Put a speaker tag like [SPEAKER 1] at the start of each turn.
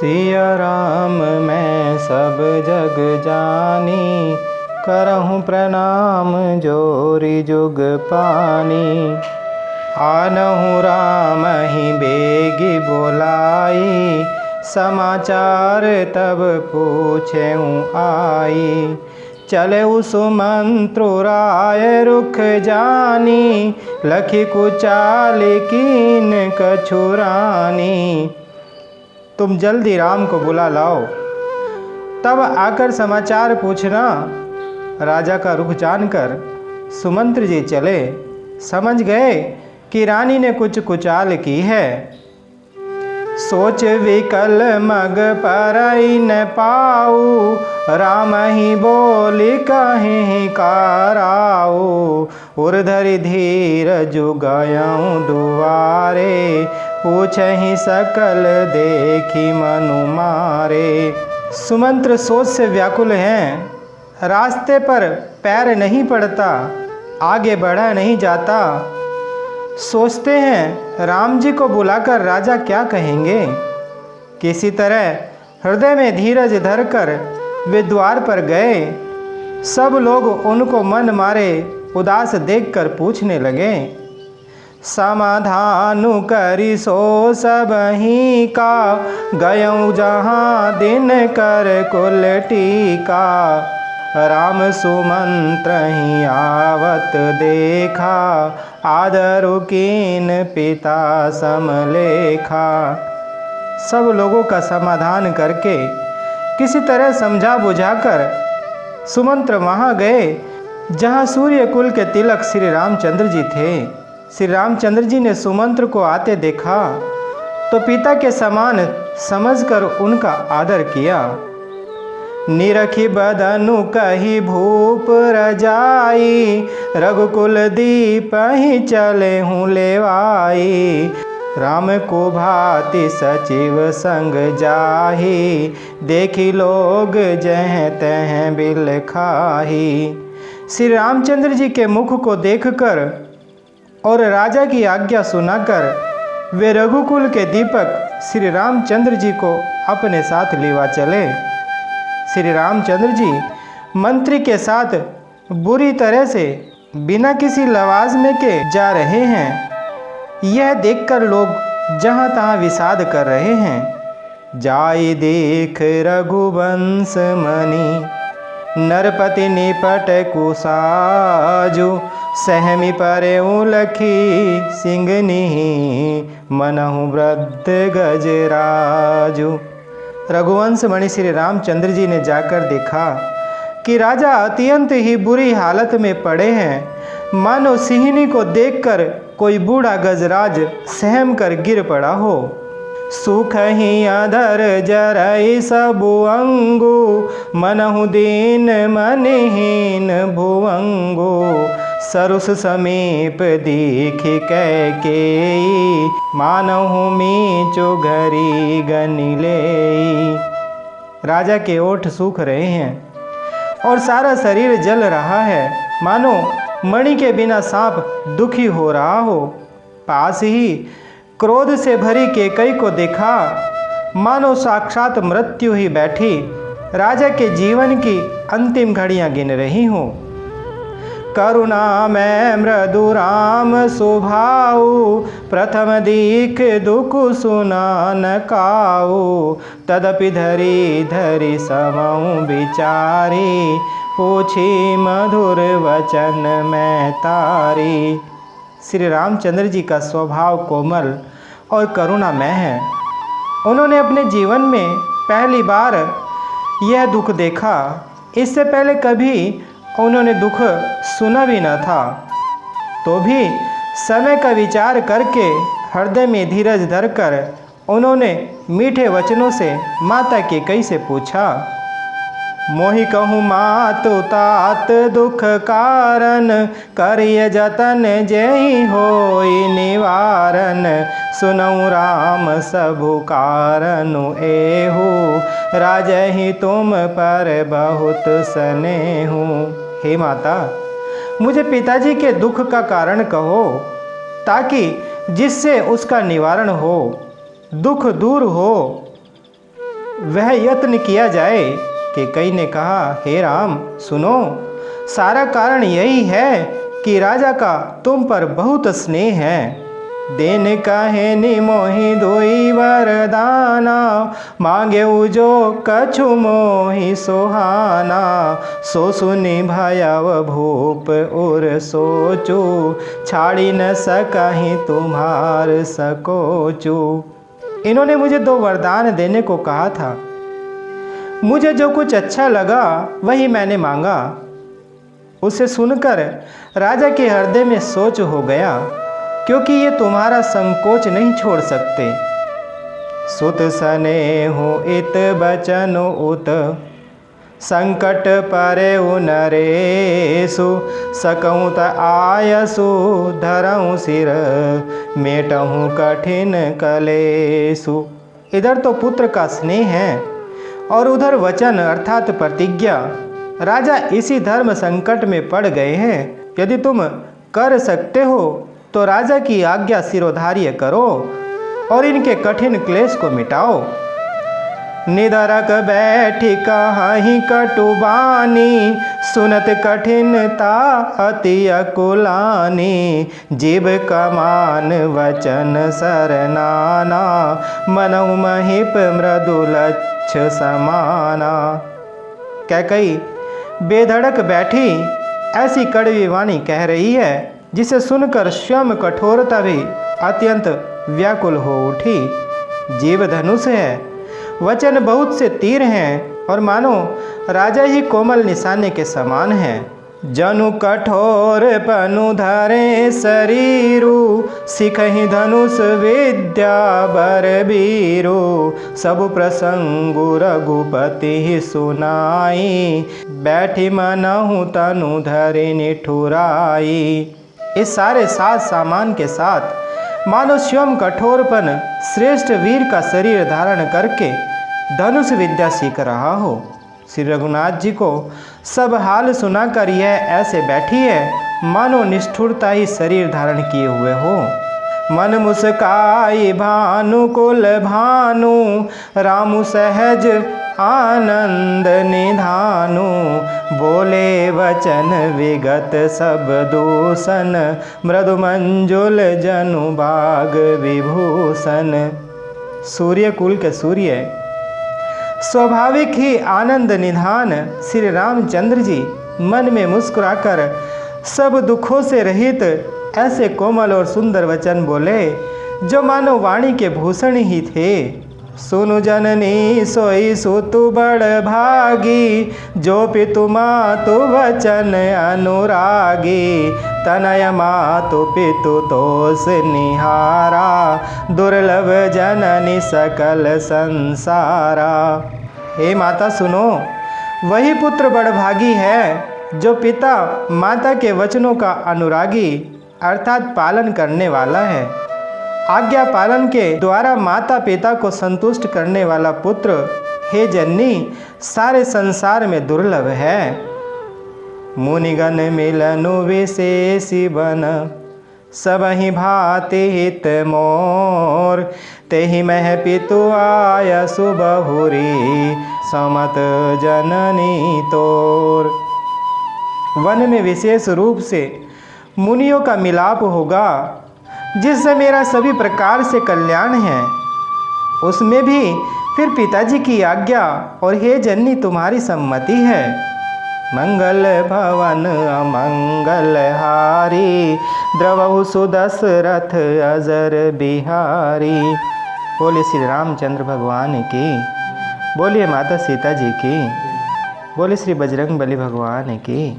[SPEAKER 1] सिया राम मैं सब जग जानी, करहूँ प्रणाम जोरी जुग पानी। आनहु राम ही बेगी बोलाई, समाचार तब पूछेऊँ आई। चले सुमंत्रु राय रुख जानी, लखी कुचाल कीन कछुरानी। तुम जल्दी राम को बुला लाओ, तब आकर समाचार पूछना। राजा का रुख जानकर सुमंत्र जी चले, समझ गए कि रानी ने कुछ कुचाल की है। सोच विकल मग परई न पाऊ, राम ही बोली कहीं काराऊ। उर्धरि धीर जुगयऊँ दुआरे, पूछहि सकल देखी मनु मारे। सुमंत्र सोच से व्याकुल हैं, रास्ते पर पैर नहीं पड़ता, आगे बढ़ा नहीं जाता। सोचते हैं राम जी को बुलाकर राजा क्या कहेंगे। किसी तरह हृदय में धीरज धरकर वे द्वार पर गए। सब लोग उनको मन मारे उदास देखकर पूछने लगे। समाधानु करी सो सब ही का, गयऊँ जहाँ दिन कर कुल टीका। राम सुमंत्र ही आवत देखा, आदरु कीन पिता समलेखा। सब लोगों का समाधान करके किसी तरह समझा बुझाकर सुमंत्र वहाँ गए जहाँ सूर्य कुल के तिलक श्री रामचंद्र जी थे। श्री रामचंद्र जी ने सुमंत्र को आते देखा तो पिता के समान समझकर उनका आदर किया। निरखी बदनु कही भूप रजाई, रघुकुल दीप ही चले हूँ लेवाई। राम को भांति सचिव संग जाही, देखी लोग जह तह बिल खाही। श्री रामचंद्र जी के मुख को देखकर और राजा की आज्ञा सुनाकर वे रघुकुल के दीपक श्री रामचंद्र जी को अपने साथ लेवा चले। श्री रामचंद्र जी मंत्री के साथ बुरी तरह से बिना किसी लवाजमे के जा रहे हैं। यह देखकर लोग जहाँ तहाँ विषाद कर रहे हैं। जाई देख रघुवंश मणि, नरपति निपट कुसाजु। सहमी परे लखी सिंगनी, मनहु वृद्ध गजराजु। रघुवंश मणि श्री रामचंद्र जी ने जाकर देखा कि राजा अत्यंत ही बुरी हालत में पड़े हैं। मानो सिंहनी को देखकर कोई बूढ़ा गजराज सहम कर गिर पड़ा हो। सुख ही अधर जरई सबु अंगु, मनहु दीन मनहीन भुवंगु। सरुस समीप दीख कैकेयी, मानहु मीचु घरी गनिले। राजा के ओठ सूख रहे हैं और सारा शरीर जल रहा है, मानो मणि के बिना सांप दुखी हो रहा हो। पास ही क्रोध से भरी कैकेयी को देखा, मानो साक्षात मृत्यु ही बैठी राजा के जीवन की अंतिम घड़ियां गिन रही हो। करुणा में मृदु राम सुभाऊ, प्रथम दीख दुख सुना न काऊ। तदपि धरी धरी समऊ विचारी, पूछी मधुर वचन में तारी। श्री रामचंद्र जी का स्वभाव कोमल और करुणामय है। उन्होंने अपने जीवन में पहली बार यह दुख देखा। इससे पहले कभी उन्होंने दुख सुना भी न था। तो भी समय का विचार करके हृदय में धीरज धरकर उन्होंने मीठे वचनों से माता कैकेयी से पूछा। मोहि कहूँ मातु तात दुख कारण, करिय जतन जेहि होई निवारण। सुनऊँ राम सबु कारनु एहु, राजहि तुम पर बहुत स्नेहु। हे माता, मुझे पिताजी के दुख का कारण कहो, ताकि जिससे उसका निवारण हो, दुख दूर हो। वह यत्न किया जाए। कि कई ने कहा, हे राम सुनो, सारा कारण यही है कि राजा का तुम पर बहुत स्नेह है। देन कहे निमोहि दोई वरदाना, मांगे जो कछु मोहि सुहाना। सो सुनि भयव भूप और सोचू, छाड़ी न सकहि तुम्हार सकोचू। इन्होंने मुझे 2 वरदान देने को कहा था। मुझे जो कुछ अच्छा लगा वही मैंने मांगा। उसे सुनकर राजा के हृदय में सोच हो गया, क्योंकि ये तुम्हारा संकोच नहीं छोड़ सकते। सुत स्नेहु इत बचन उत, संकट परे नरेशु। सकऊँ त आयसु धरऊँ सिर, मेटहूँ कठिन कलेसु। इधर तो पुत्र का स्नेह है और उधर वचन अर्थात प्रतिज्ञा। राजा इसी धर्म संकट में पड़ गए हैं। यदि तुम कर सकते हो तो राजा की आज्ञा सिरोधार्य करो और इनके कठिन क्लेश को मिटाओ। निदरक बैठी कहीं कटुबानी, सुनत कठिनता अति अकुलानी। जीव कमान वचन सरनाना, मनऊ महिप मृदुलक्ष समाना। कैकई बेधड़क बैठी ऐसी कड़वी वाणी कह रही है, जिसे सुनकर स्वयं कठोरता भी अत्यंत व्याकुल हो उठी। जीव धनुष है, वचन बहुत से तीर हैं और मानो राजा ही कोमल निशाने के समान है। जनु कठोर पनु धरे शरीरु, सिखहि धनुष विद्या बर बीरु। सब प्रसंगु रघुपति सुनाई, बैठी मनहु तनु धरि निठुराई। इस सारे साज सामान के साथ मानो स्वयं कठोरपन श्रेष्ठ वीर का शरीर धारण करके धनुष विद्या सीख रहा हो। श्री रघुनाथ जी को सब हाल सुनाकर यह ऐसे बैठी है मानो निष्ठुरता ही शरीर धारण किए हुए हो। मन मुस्काई भानुकुल भानु, रामु सहज आनंद निधानु। बोले वचन विगत सब दूषण, मृदु मंजुल जनु बाग विभूषण। सूर्य कुल के सूर्य, स्वाभाविक ही आनंद निधान श्री रामचंद्र जी मन में मुस्कुराकर सब दुखों से रहित ऐसे कोमल और सुंदर वचन बोले, जो मानो वाणी के भूषण ही थे। सुनु जननी सोई सुतु बड़ भागी, जो पितु मातु वचन अनुरागी। तनय मातु पितु तोष निहारा, दुर्लभ जननी सकल संसारा। हे माता सुनो, वही पुत्र बड़भागी है जो पिता माता के वचनों का अनुरागी अर्थात पालन करने वाला है। आज्ञा पालन के द्वारा माता पिता को संतुष्ट करने वाला पुत्र हे जननी सारे संसार में दुर्लभ है। मुनिगण मिलनु विशेषी बन, सबहि भाति हित मोर। तेहि मह पितु आयसु बहुरी, समत जननी तोर। वन में विशेष रूप से मुनियों का मिलाप होगा, जिससे मेरा सभी प्रकार से कल्याण है। उसमें भी फिर पिताजी की आज्ञा और हे जननी तुम्हारी सम्मति है। मंगल भवन अमंगल हारी, द्रवहु सुदशरथ अजर बिहारी। बोले श्री रामचंद्र भगवान की, बोलिए माता सीता जी की, बोले श्री बजरंग बली भगवान की।